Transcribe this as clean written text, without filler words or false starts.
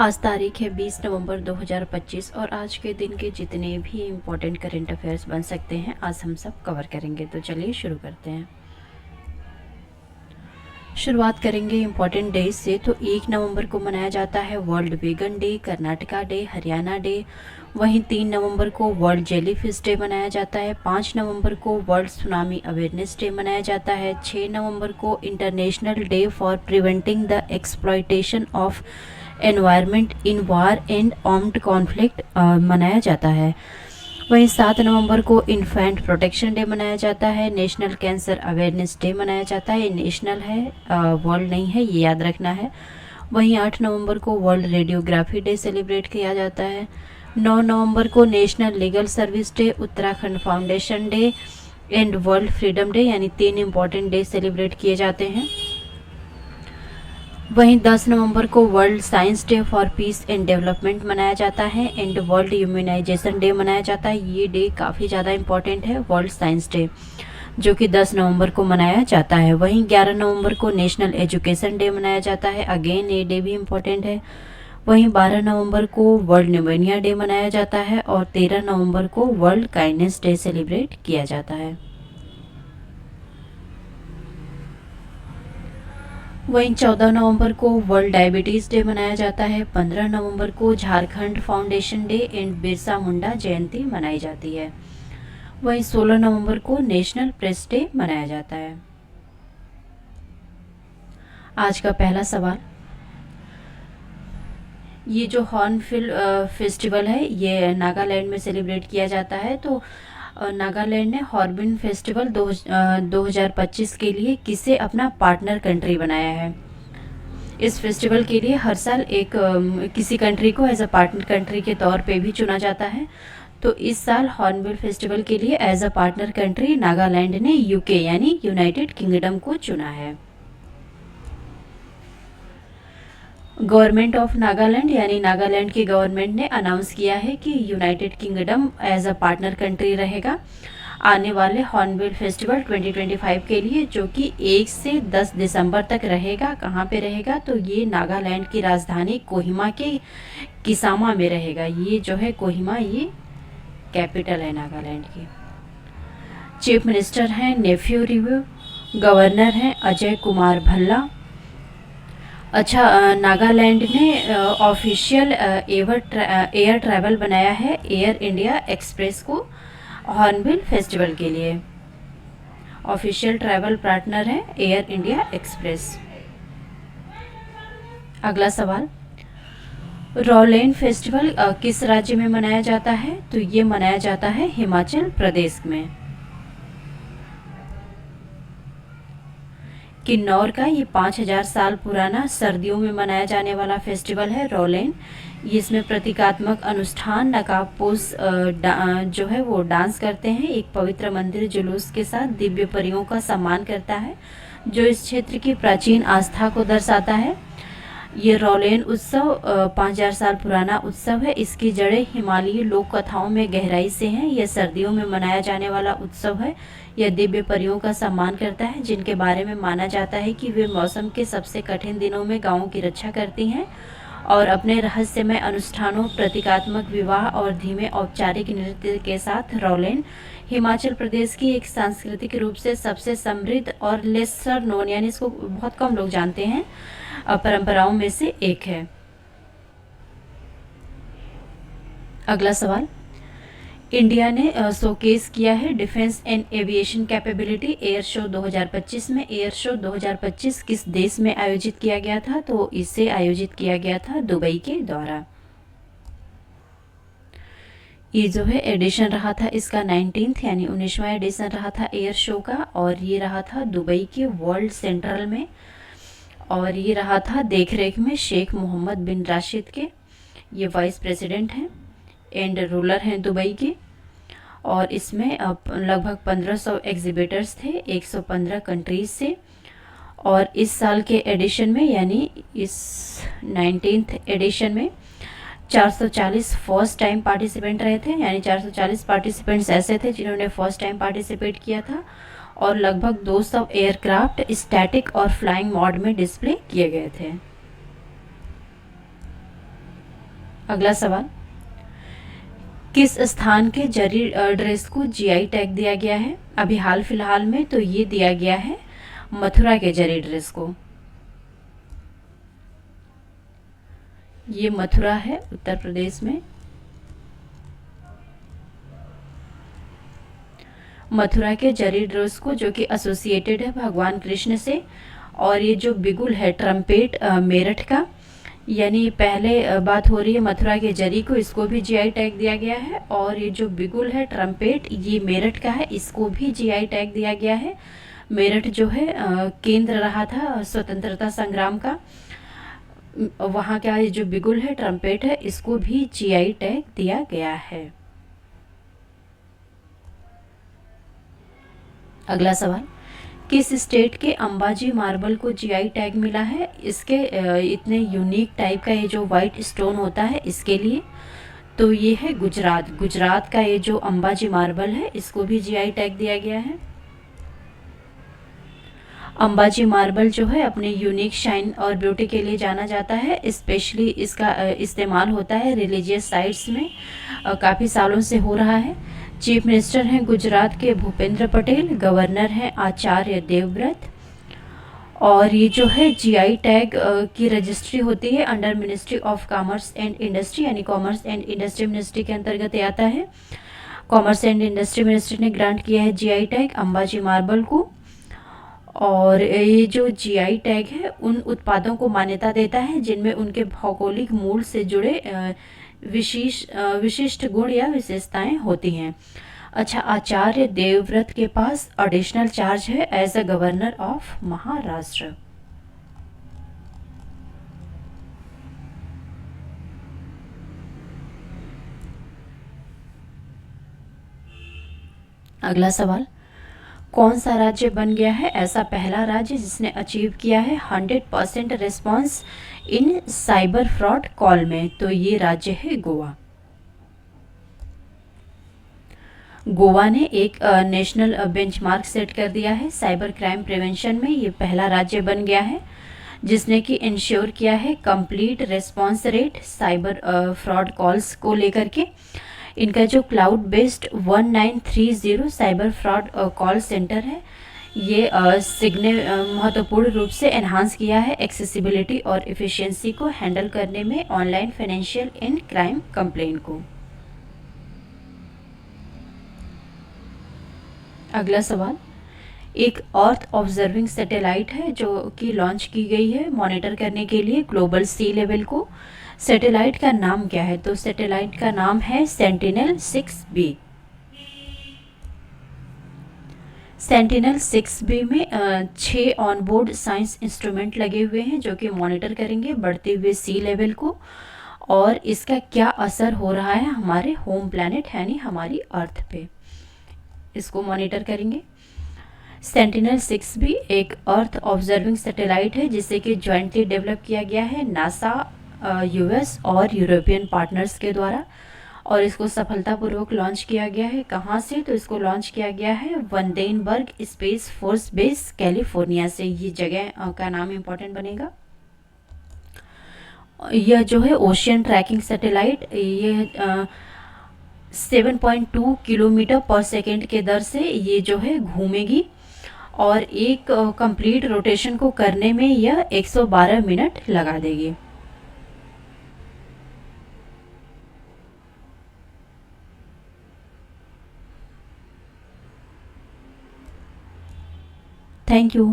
आज तारीख है 20 नवंबर 2025 और आज के दिन के जितने भी इम्पोर्टेंट करंट अफेयर्स बन सकते हैं आज हम सब कवर करेंगे। तो चलिए शुरू करते हैं। शुरुआत करेंगे इम्पोर्टेंट डेज से। तो 1 नवंबर को मनाया जाता है world vegan day, Karnataka day, Haryana day. वहीं 3 नवंबर को वर्ल्ड जेलीफिश डे मनाया जाता है। 5 नवंबर को वर्ल्ड सुनामी अवेयरनेस डे मनाया जाता है। 6 नवंबर को international day for preventing the exploitation of environment in war and armed conflict मनाया जाता है। वहीं 7 नवंबर को इन्फेंट प्रोटेक्शन डे मनाया जाता है। नेशनल कैंसर अवेयरनेस डे मनाया जाता है। ये नेशनल है, वर्ल्ड नहीं है, ये याद रखना है। वहीं 8 नवंबर को वर्ल्ड रेडियोग्राफी डे सेलिब्रेट किया जाता है। 9 नवंबर को national legal service day, Uttarakhand foundation day and world freedom day, यानी 3 इम्पॉर्टेंट डे सेलिब्रेट किए जाते हैं। वहीं 10 नवंबर को world science day for piece and development मनाया जाता है एंड वर्ल्ड इम्यूनाइजेशन डे मनाया जाता है। ये डे काफ़ी ज़्यादा इम्पॉर्टेंट है, वर्ल्ड साइंस डे, जो कि 10 नवंबर को मनाया जाता है। वहीं 11 नवंबर को नेशनल एजुकेशन डे मनाया जाता है, अगेन ये डे भी इम्पॉर्टेंट है। वहीं 12 नवंबर को वर्ल्ड न्यूमोनिया डे मनाया जाता है और 13 नवंबर को वर्ल्ड काइंडनेस डे सेलिब्रेट किया जाता है। वहीं 14 नवंबर को वर्ल्ड डायबिटीज़ डे मनाया जाता है। 15 नवंबर को Jharkhand foundation day and Birsa Munda जयंती मनाई जाती है। वहीं 16 नवंबर को नेशनल प्रेस डे मनाया जाता है। आज का पहला सवाल, ये जो हॉर्नबिल फेस्टिवल है ये नागालैंड में सेलिब्रेट किया जाता है। तो नागालैंड ने हॉर्नबिल फेस्टिवल 2025 के लिए किसे अपना पार्टनर कंट्री बनाया है। इस फेस्टिवल के लिए हर साल एक किसी कंट्री को एज अ पार्टनर कंट्री के तौर पे भी चुना जाता है। तो इस साल हॉर्नबिल फेस्टिवल के लिए as a partner country Nagaland ने यूके यानी यूनाइटेड किंगडम को चुना है। गवर्नमेंट ऑफ नागालैंड यानी नागालैंड की गवर्नमेंट ने अनाउंस किया है कि United Kingdom as a partner country रहेगा आने वाले हॉर्नबिल फेस्टिवल 2025 के लिए, जो कि 1 से 10 दिसंबर तक रहेगा। कहाँ पे रहेगा? तो ये नागालैंड की राजधानी कोहिमा के किसामा में रहेगा। ये जो है कोहिमा, ये कैपिटल है नागालैंड की। चीफ मिनिस्टर हैं नेफ्यू रिव्यू, गवर्नर हैं अजय कुमार भल्ला। अच्छा, नागालैंड ने ऑफिशियल एयर ट्रैवल बनाया है एयर इंडिया एक्सप्रेस को हॉर्नबिल फेस्टिवल के लिए। ऑफिशियल ट्रैवल पार्टनर है एयर इंडिया एक्सप्रेस। अगला सवाल, रॉलेन फेस्टिवल किस राज्य में मनाया जाता है? तो ये मनाया जाता है हिमाचल प्रदेश में। किन्नौर का ये 5000 साल पुराना सर्दियों में मनाया जाने वाला फेस्टिवल है रॉलेन। इसमें प्रतीकात्मक अनुष्ठान, नकाबपोश जो है वो डांस करते हैं, एक पवित्र मंदिर जुलूस के साथ दिव्य परियों का सम्मान करता है, जो इस क्षेत्र की प्राचीन आस्था को दर्शाता है। ये रॉलेन उत्सव 5000 साल पुराना उत्सव है। इसकी जड़ें हिमालयी लोक कथाओं में गहराई से हैं। यह सर्दियों में मनाया जाने वाला उत्सव है। यह दिव्य परियों का सम्मान करता है, जिनके बारे में माना जाता है कि वे मौसम के सबसे कठिन दिनों में गांवों की रक्षा करती हैं और अपने रहस्यमय अनुष्ठानों, प्रतीकात्मक विवाह और धीमे औपचारिक नृत्य के साथ रॉलेन हिमाचल प्रदेश की एक सांस्कृतिक रूप से सबसे समृद्ध और लेसर नोन, यानी इसको बहुत कम लोग जानते हैं, परंपराओं में से एक है। अगला सवाल, इंडिया ने शोकेस किया है defence and aviation capability air show 2025 में। एयर शो 2025 किस देश में आयोजित किया गया था? तो इसे आयोजित किया गया था दुबई के द्वारा। ये जो है एडिशन रहा था इसका 19th यानी 19वां एडिशन रहा था एयर शो का, और ये रहा था दुबई के वर्ल्ड सेंट्रल में, और ये रहा था देखरेख में शेख मोहम्मद बिन राशिद के। ये वाइस प्रेसिडेंट हैं एंड रूलर हैं दुबई के। और इसमें लगभग 1500 एग्जिबिटर्स थे 115 कंट्रीज से। और इस साल के एडिशन में यानी इस 19th एडिशन में 440 फर्स्ट टाइम पार्टिसिपेंट रहे थे, यानी 440 पार्टिसिपेंट्स ऐसे थे जिन्होंने फर्स्ट टाइम पार्टिसिपेट किया था। और लगभग 200 एयरक्राफ्ट स्टैटिक और फ्लाइंग मोड में डिस्प्ले किए गए थे। अगला सवाल, किस स्थान के जरी ड्रेस को जीआई टैग दिया गया है? अभी हाल फिलहाल में तो ये दिया गया है मथुरा के जरी ड्रेस को। ये मथुरा है उत्तर प्रदेश में। मथुरा के जरी ड्रेस को, जो कि एसोसिएटेड है भगवान कृष्ण से। और ये जो बिगुल है ट्रम्पेट मेरठ का, यानी पहले बात हो रही है मथुरा के जरी को, इसको भी जीआई टैग दिया गया है। और ये जो बिगुल है ट्रम्पेट, ये मेरठ का है, इसको भी जीआई टैग दिया गया है। मेरठ जो है केंद्र रहा था स्वतंत्रता संग्राम का। वहाँ का ये जो बिगुल है ट्रम्पेट है, इसको भी जीआई टैग दिया गया है। अगला सवाल, किस स्टेट के अंबाजी मार्बल को जीआई टैग मिला है? इसके इतने यूनिक टाइप का ये जो वाइट स्टोन होता है इसके लिए, तो ये है गुजरात। गुजरात का ये जो अंबाजी मार्बल है, इसको भी जीआई टैग दिया गया है। अंबाजी मार्बल जो है अपने यूनिक शाइन और ब्यूटी के लिए जाना जाता है। स्पेशली इसका इस्तेमाल होता है रिलीजियस साइट्स में, काफ़ी सालों से हो रहा है। चीफ मिनिस्टर हैं गुजरात के भूपेंद्र पटेल, गवर्नर हैं आचार्य देवव्रत। और ये जो है जीआई टैग की रजिस्ट्री होती है under ministry of commerce and industry, यानी कॉमर्स एंड इंडस्ट्री मिनिस्ट्री के अंतर्गत आता है। कॉमर्स एंड इंडस्ट्री मिनिस्ट्री ने ग्रांट किया है जीआई टैग अंबाजी मार्बल को। और ये जो जीआई टैग है उन उत्पादों को मान्यता देता है जिनमें उनके भौगोलिक मूल से जुड़े विशिष्ट गुण या विशेषताएं होती हैं। अच्छा, आचार्य देवव्रत के पास एडिशनल चार्ज है as a governor of Maharashtra. अगला सवाल, कौन सा राज्य बन गया है ऐसा पहला राज्य जिसने अचीव किया है 100% response in cyber fraud call में? तो ये राज्य है गोवा। गोवा ने एक नेशनल बेंचमार्क सेट कर दिया है साइबर क्राइम प्रिवेंशन में। ये पहला राज्य बन गया है जिसने कि इंश्योर किया है complete response rate cyber fraud calls को लेकर के। इनका जो cloud based 1930 cyber fraud call centre है, ये सिग्ने महत्वपूर्ण रूप से एनहांस किया है एक्सेसिबिलिटी और इफ़िशियंसी को हैंडल करने में online financial and crime complain को। अगला सवाल, एक अर्थ ऑब्जर्विंग सैटेलाइट है जो कि लॉन्च की गई है मॉनिटर करने के लिए ग्लोबल सी लेवल को। सैटेलाइट का नाम क्या है? तो सैटेलाइट का नाम है सेंटिनल-6B। सेंटिनल-6B में 6 ऑनबोर्ड साइंस इंस्ट्रूमेंट लगे हुए हैं जो कि मॉनिटर करेंगे बढ़ते हुए सी लेवल को और इसका क्या असर हो रहा है हमारे होम प्लैनेट यानी हमारी अर्थ पे, इसको मॉनिटर करेंगे। सेंटिनल-6B एक अर्थ ऑब्जर्विंग सैटेलाइट है जिसे कि जॉइंटली डेवलप किया गया है नासा, यूएस और यूरोपियन पार्टनर्स के द्वारा और इसको सफलतापूर्वक लॉन्च किया गया है। कहाँ से? तो इसको लॉन्च किया गया है वंदेनबर्ग स्पेस फोर्स बेस कैलिफोर्निया से। ये जगह का नाम इम्पोर्टेंट बनेगा। यह जो है ओशियन ट्रैकिंग सैटेलाइट, ये 7.2 किलोमीटर पर सेकेंड के दर से ये जो है घूमेगी और एक कंप्लीट रोटेशन को करने में यह 112 मिनट लगा देगी। Thank you.